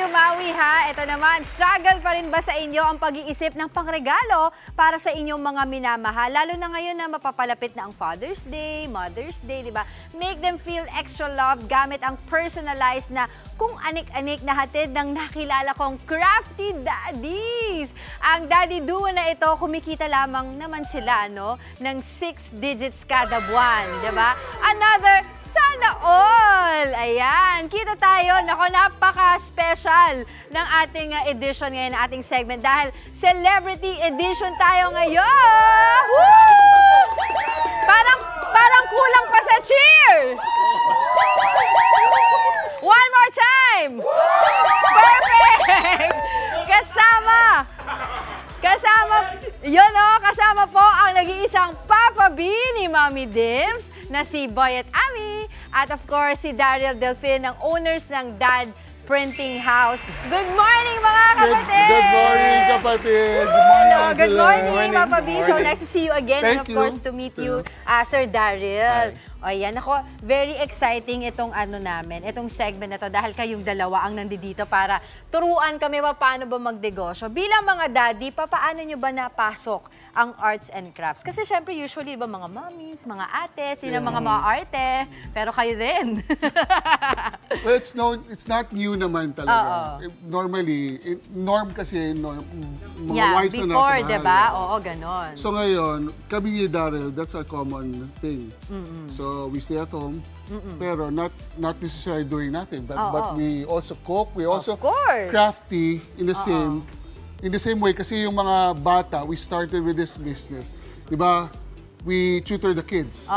bumawi ha. Ito naman, struggle pa rin ba sa inyo ang pag-iisip ng pangregalo para sa inyong mga minamahal? Lalo na ngayon na mapapalapit na ang Father's Day, Mother's Day, di ba? Make them feel extra loved gamit ang personalized na kung anik-anik na hatid ng nakilala kong crafty daddies. Ang daddy duo na ito, kumikita lamang naman sila, no? Ng 6 digits kada buwan, di ba? Another sana all! Ayan, kita tayo. Nako, napaka-special ng ating edition ngayon, ng ating segment dahil celebrity edition tayo ngayon! Woo! Parang kulang pa sa cheer! One more time! Perfect! Kasama po ang nag-iisang Papa B ni Mommy Dims na si Boy at Ami. At of course, si Daryl Delfin, ang owners ng Dad Printing House. Good morning, mga kapatid! Good morning, kapatid! Good morning, Papa B. So nice to see you again. Thank and of course, to meet you, Sir Daryl. O yan, ako, very exciting itong itong segment na to dahil kayong dalawa ang nandito para turuan kami paano ba magnegosyo. Bilang mga daddy, paano nyo ba napasok ang arts and crafts? Kasi syempre, usually, mga mommies, mga ate, sila mga arte, pero kayo din. Well, it's not new naman talaga. Normally, norm kasi, mga wives na nasa before, bahay. diba? Oo, ganon. So ngayon, kami ni Daryl, that's a common thing. So we stay at home, pero not necessarily doing nothing. But we also cook, we also crafty in the same way. Kasi yung mga bata, we started with this business. Diba? We tutor the kids.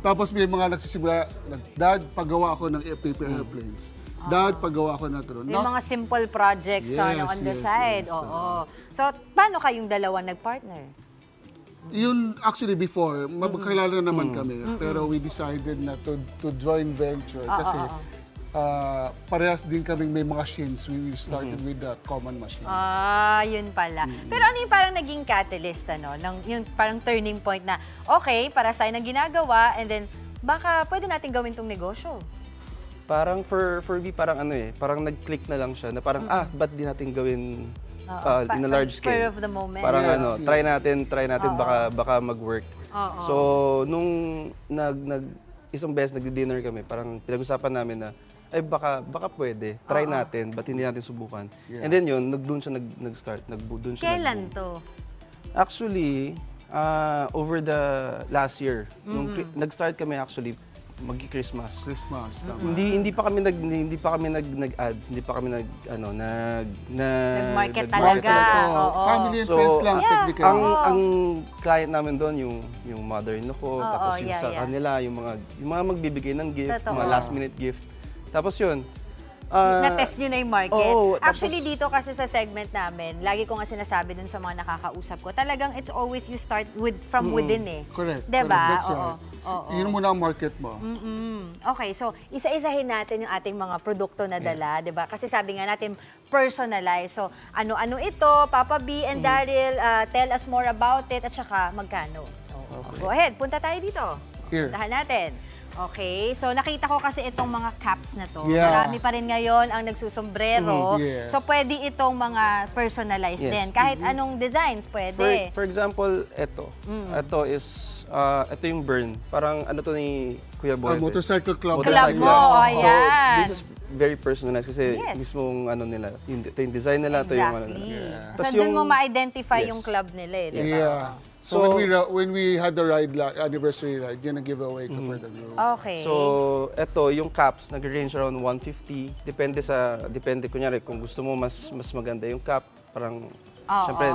Tapos may mga nagsisimula, Dad, paggawa ako ng paper airplanes. Dad, paggawa ako ng drone. Yung mga simple projects on the side. So, paano kayong dalawa nag-partner? Yun, actually before, magkakilala naman kami. Pero we decided na to join venture kasi parehas din kaming may machines. We started with the common machines. Yun pala. Pero ano yung parang naging catalyst, yung parang turning point na, okay, para sa'yo na ginagawa, and then baka pwede natin gawin tong negosyo? Parang for me, parang parang nag-click na lang siya na parang, ba't di natin gawin in a large scale? Spur of the moment. Parang try natin, baka mag-work. So, nung isang beses nag-dinner kami, parang pinag-usapan namin na, baka pwede, try natin, ba't hindi natin subukan? And then yun, doon siya nag-start. Kailan to? Actually, over the last year, nung nag-start kami actually, Christmas. Hindi pa kami nag-ads, hindi pa kami nag-market talaga. Family and friends lang technically. Ang client namin doon yung mother-in-law ko, tapos yung sa kanila, yung mga magbibigay ng gift, mga last minute gift. Tapos yun, na-test nyo na yung market. Actually, tapos, dito kasi sa segment namin, lagi ko nga sinasabi dun sa mga nakakausap ko, talagang it's always you start from within Correct. Diba? That's right. Yun muna ang market mo. Okay, so isa-isahin natin yung ating mga produkto na dala, diba? Kasi sabi nga natin, personalized. So, ano-ano ito, Papa B and Daryl, tell us more about it, at saka magkano. Go ahead, punta tayo dito. Here. Puntahan natin. Okay, so nakita ko kasi itong mga caps na to. Marami pa rin ngayon ang nagsusombrero. So pwede itong mga personalized din. Kahit anong designs, pwede. For example, ito. Ito yung burn. Parang ano to ni Kuya Boy. Motorcycle club. Club mo, ayan. So, this is very personalized kasi mismong nila. Ito yung design nila. Ito yung nila. So dun mo ma-identify yung club nila diba? So when we had the anniversary ride, yun ang giveaway ko for the group. Okay. So ito yung caps nag-range around 150. Depende kunyari kung gusto mo mas maganda yung cap, parang syempre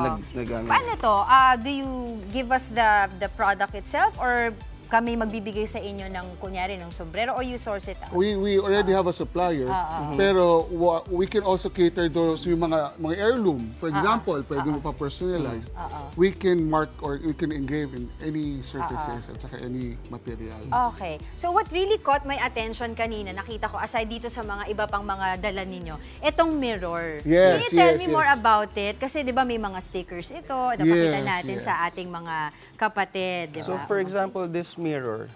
Paano to? Do you give us the product itself or kami magbibigay sa inyo ng kunyari ng sombrero or you source it out? We already have a supplier, pero we can also cater those yung mga heirloom. For example, pwede mo pa personalize. We can mark or we can engrave in any surfaces at saka any material. Okay. So what really caught my attention kanina, nakita ko aside dito sa mga iba pang mga dala ninyo, itong mirror. Can you tell me more about it? Kasi 'di ba may mga stickers ito, napakita natin sa ating mga kapatid, 'di ba? So for example, this mirror,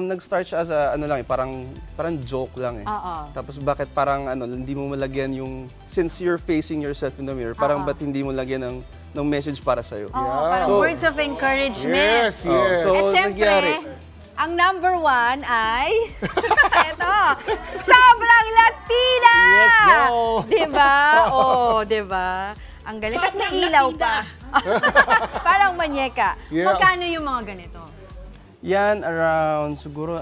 nag-start siya as a, ano lang, parang joke lang eh. Tapos bakit parang hindi mo malagyan yung, since you're facing yourself in the mirror, parang ba't hindi mo lagyan ng message para sa'yo? Parang words of encouragement. Yes, yes. So, syempre, nangyari. ang number 1 ay, eto, sobrang Latina! Yes, go! Diba? Diba? Ang galing. Tapos may ilaw pa. Parang manyeka. Yeah. Magkano yung mga ganito? Yan, siguro,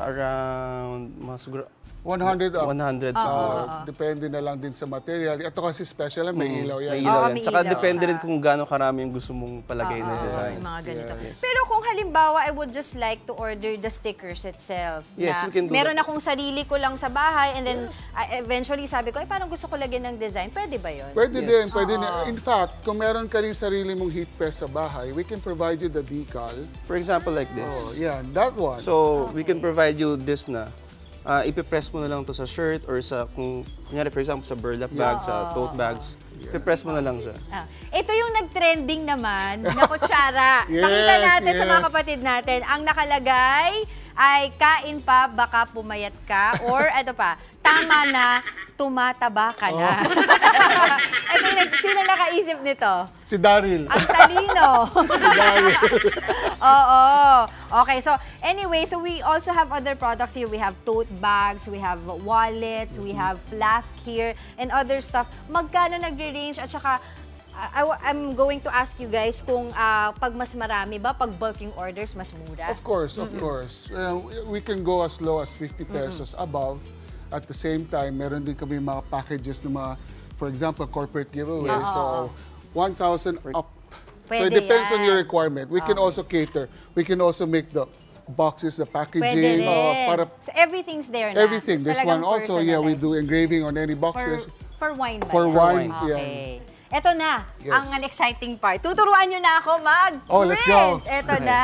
siguro, 100 up. 100 siguro. Depende na lang din sa material. Ito kasi special, may ilaw yan. May ilaw yan. may Tsaka ilaw depende siya. rin kung gaano karami yung gusto mong palagay na design. Yung mga ganito. Yes. Pero kung halimbawa, I would just like to order the stickers itself. Yes, na we can do meron that. akong sarili ko lang sa bahay and then eventually sabi ko, parang gusto ko lagyan ng design. Pwede ba yun? Pwede Yes. din, pwede din. In fact, kung meron ka rin sarili mong heat press sa bahay, we can provide you the decal. For example, like this. Oh, yeah, that one. So, we can provide you this na. Ipipress mo na lang to sa shirt or sa, kung, kunyari, for example, sa burlap bag, sa tote bags. Ipipress mo na lang siya. Ito yung nag-trending naman na kutsara. Yes, Pakita natin sa mga yes. kapatid natin. Ang nakalagay ay kain pa, baka pumayat ka. Or ito pa, tama na, tumataba ka na. Ito yung, sino nakaisip nito? Si Daryl. Ang talino. Si Daryl. Oo. Okay, so anyway, so we also have other products here. We have tote bags, we have wallets, we have flask here, and other stuff. Magkano nagre-range at saka I'm going to ask you guys kung pag mas marami ba, pag bulking orders, mas mura? Of course, of course. We can go as low as 50 pesos above. At the same time, meron din kami mga packages ng mga, for example, corporate giveaways. So, 1,000 up. So, it Pwede depends on yan. your requirement. We can also cater. We can also make the boxes, the Pwede packaging. rin. Para So everything's there na? everything. This Talagang one also, yeah, we personalized. do engraving on any boxes. For wine ba For yan? wine, yeah. Okay. Ito na, Yes. ang exciting part. Tuturuan nyo na ako mag-print. Oh, let's go. Ito na.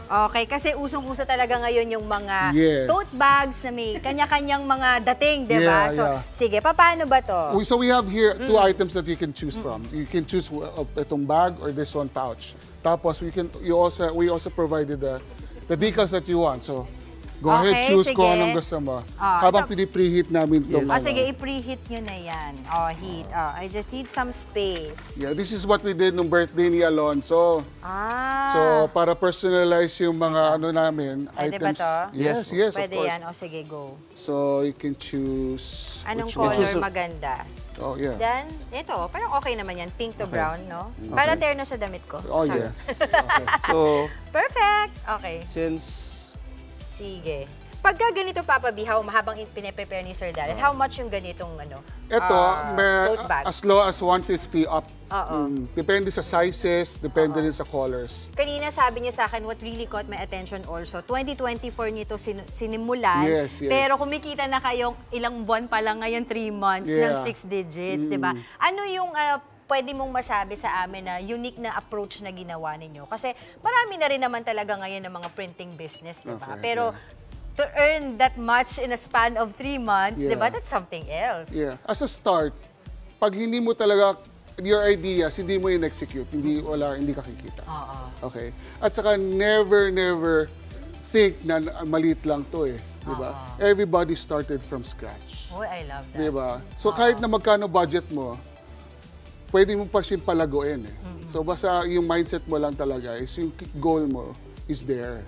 Okay, kasi usong-uso talaga ngayon yung mga Yes. tote bags na may kanya-kanyang mga dating, di ba? Yeah, So, yeah. sige, paano ba to? So we have here two items that you can choose from. You can choose itong bag or this one pouch. Tapos we also provided the decals that you want. So go ahead, Okay, choose kung sige. anong gusto mo. Ah, Habang ito- pinipreheat namin itong Oh, sige, i-preheat nyo na yan. Oh, heat. Oh, I just need some space. Yeah, this is what we did nung birthday ni Alonso. Ah. So para personalize yung mga ano namin, Pwede ba items. to? Yes, yes, of Pwede course. yan. O, sige, go. So you can choose Anong which one. color maganda? Oh, yeah. Then, ito, parang okay naman yan. Pink to brown, no? Para terno sa damit ko. Oh, Char. yes. Okay. So, Perfect! Okay, since sige. Pagka ganito, Papa B, mahabang pine-prepare ni Sir Darren, how much yung ganitong ano? Ito, tote bag? as low as 150 up. Oo. Depende sa sizes, depende rin sa colors. Kanina sabi niyo sa akin, what really caught my attention also, 2024 niyo to sinimulan, Yes, yes. pero kumikita na kayong ilang buwan pa lang ngayon, 3 months ng Yeah. 6 digits, di ba? Ano yung pwede mong masabi sa amin na unique na approach na ginawa ninyo? Kasi marami na rin naman talaga ngayon ng mga printing business, di ba? Okay, Pero to earn that much in a span of 3 months, di ba? Yeah. That's something else. Yeah. As a start, pag hindi mo talaga your ideas, hindi mo in-execute, hindi ka kikita. Okay? At saka never think na maliit lang to eh. Di ba? Everybody started from scratch. Oh, I love that. Di ba? So kahit na magkano budget mo, pwede mo pa siyang palaguin eh. So basta yung mindset mo lang talaga is yung goal mo is there.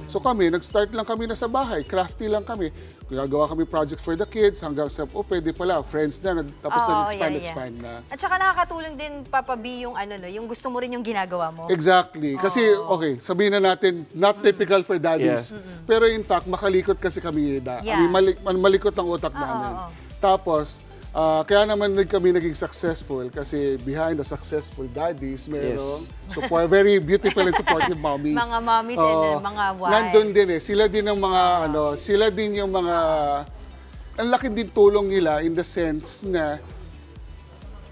So kami, nag-start lang kami na sa bahay. Crafty lang kami. Gagawa kami project for the kids hanggang sa, pwede pala, friends na. Tapos expand na. At saka nakakatulong din, Papa B, yung ano, no, yung gusto mo rin yung ginagawa mo. Exactly. Kasi, okay, sabihin na natin, not typical for daddies. Pero in fact, makalikot kasi kami. Yeah. Malikot ang utak namin. Tapos, kaya naman kami naging successful kasi behind the successful daddies, merong very beautiful and supportive mommies. Mga mommies and mga wives. Nandun din eh. Sila din ang mga, sila din yung mga, ang laki din tulong nila in the sense na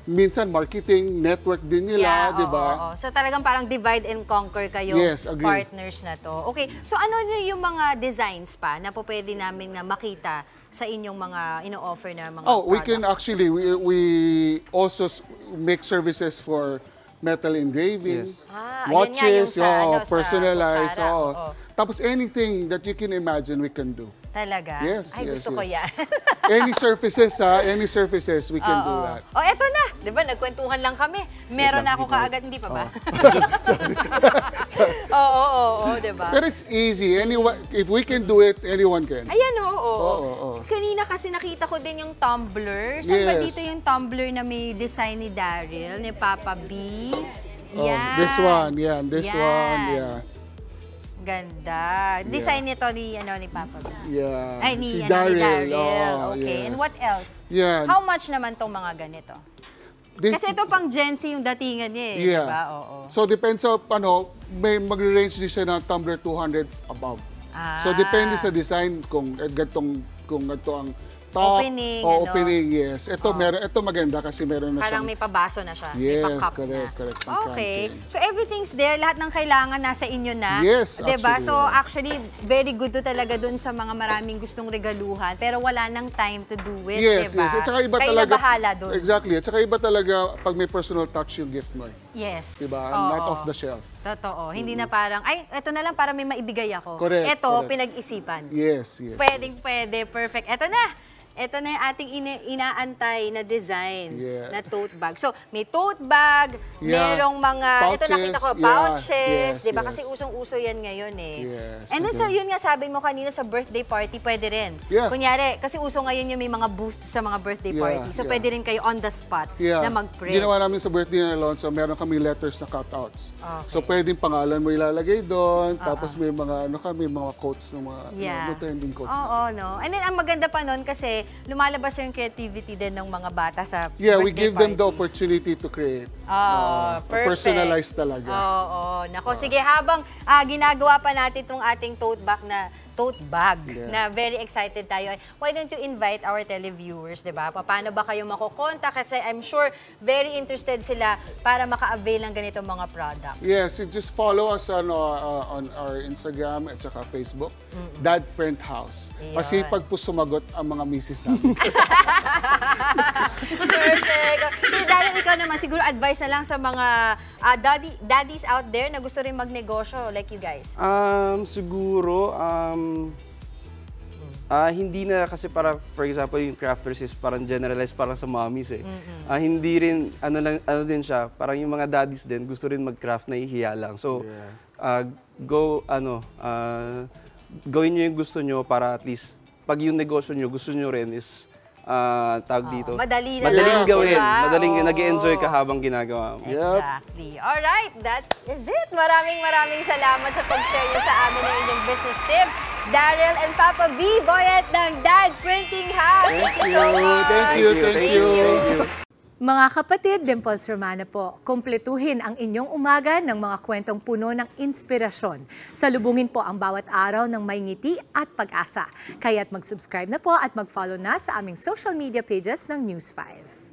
minsan marketing, network din nila, di ba? So talagang parang divide and conquer kayo, Yes, agree. partners na to. Okay, so ano yung mga designs pa na po pwede namin nga makita sa inyong mga ino-offer na mga Oh, products? we can actually, we also make services for metal engraving, Ayun nga, yung watches, sa, ano, sa personalized. kutsara, oo. Tapos anything that you can imagine, we can do. Talaga? Yes, Ay, yes, gusto ko yes. yan. Any surfaces, any surfaces, we can do that. Oh, eto na. Di ba, nagkwentuhan lang kami. Meron na ako kaagad, hindi pa ba? Oo, di ba? But it's easy. Anyone, if we can do it, anyone can. Ayan, oo. Oo. Kanina kasi nakita ko din yung tumbler. Saan ba Yes. dito yung tumbler na may design ni Daryl, ni Papa B? Oh, Yan. this one, this Yan. one, yeah. Ganda. Design nito ni Papa B. Yeah. Ay, ni Si Daryl. Oh, Okay. yes. And what else? Yeah. How much naman tong mga ganito? Kasi ito pang Gen Z yung datingan niya eh. Yeah. Diba? Oo. So, depends sa, may magre-range din siya ng tumbler 200 above. So, depende sa design kung ganito ang top Opening, o opening, yes. Ito, ito maganda kasi meron na Parang siyang... may pabaso na siya. Yes, may pa-cup correct, na. correct. Okay. So everything's there. Lahat ng kailangan nasa inyo na. Yes, diba? actually, So yeah. actually, very good to talaga dun sa mga maraming gustong regaluhan. Pero wala nang time to do it, Yes, diba? yes. At saka iba Kayo talaga... na bahala dun. Exactly. At saka iba talaga pag may personal touch yung gift mo. Yes. Diba? Oo. Not off the shelf. Totoo. Hindi na parang, ay, eto na lang para may maibigay ako. Correct, Ito, correct. pinag-isipan. Yes. Pwede. Perfect. Eto na. Ito na yung ating inaantay na design na tote bag. So, may tote bag, merong mga, pouches, ito nakita ko, yeah, pouches, yes, di ba? yes. Kasi usong-uso yan ngayon eh. Yes, And then, yun nga sabi mo kanina sa birthday party, pwede rin. Yeah. Kunyari, kasi uso ngayon yung may mga booths sa mga birthday party. So, pwede rin kayo on the spot na mag-print. Ginawa namin sa birthday na Alonso, meron kami letters na cutouts. Okay. So, pwedeng pangalan mo ilalagay doon, tapos may mga, mga quotes, ng mga trending quotes. Oo, no? And then, ang maganda pa nun kasi lumalabas yung creativity din ng mga bata sa Yeah, we birthday give them the party. opportunity to create. Perfect. Personalized talaga. Oo. Nako, sige, habang ginagawa pa natin itong ating tote bag na very excited tayo. Why don't you invite our televiewers, di ba? Paano ba kayo makukontak? Kasi I'm sure very interested sila para maka-avail ng ganitong mga products. Yes, you just follow us on our Instagram at saka Facebook, Dad Print House. Masipag po sumagot ang mga misis natin. Perfect. So, Daryl, ikaw naman, siguro advice na lang sa mga daddies out there na gusto rin magnegosyo like you guys. Siguro, hindi na kasi para, for example, yung crafters is parang generalized parang sa mommies eh. Hindi rin, ano din siya, parang yung mga daddies din, gusto rin mag-craft na ihiya lang. So, gawin nyo yung gusto nyo para at least, pag yung negosyo nyo, gusto nyo rin is, tawag dito. Madali na Madaling lang, gawin. diba? Madaling nag-enjoy ka habang ginagawa mo. Exactly. Alright, that is it. Maraming salamat sa pag-share niyo sa amin ng inyong business tips. Daryl and Papa B, Boyet ng Dad Printing House. Thank you so much. Thank you. Mga kapatid, Dimples Romana po, kumpletuhin ang inyong umaga ng mga kwentong puno ng inspirasyon. Salubungin po ang bawat araw ng may ngiti at pag-asa. Kaya't mag-subscribe na po at mag-follow na sa aming social media pages ng News 5.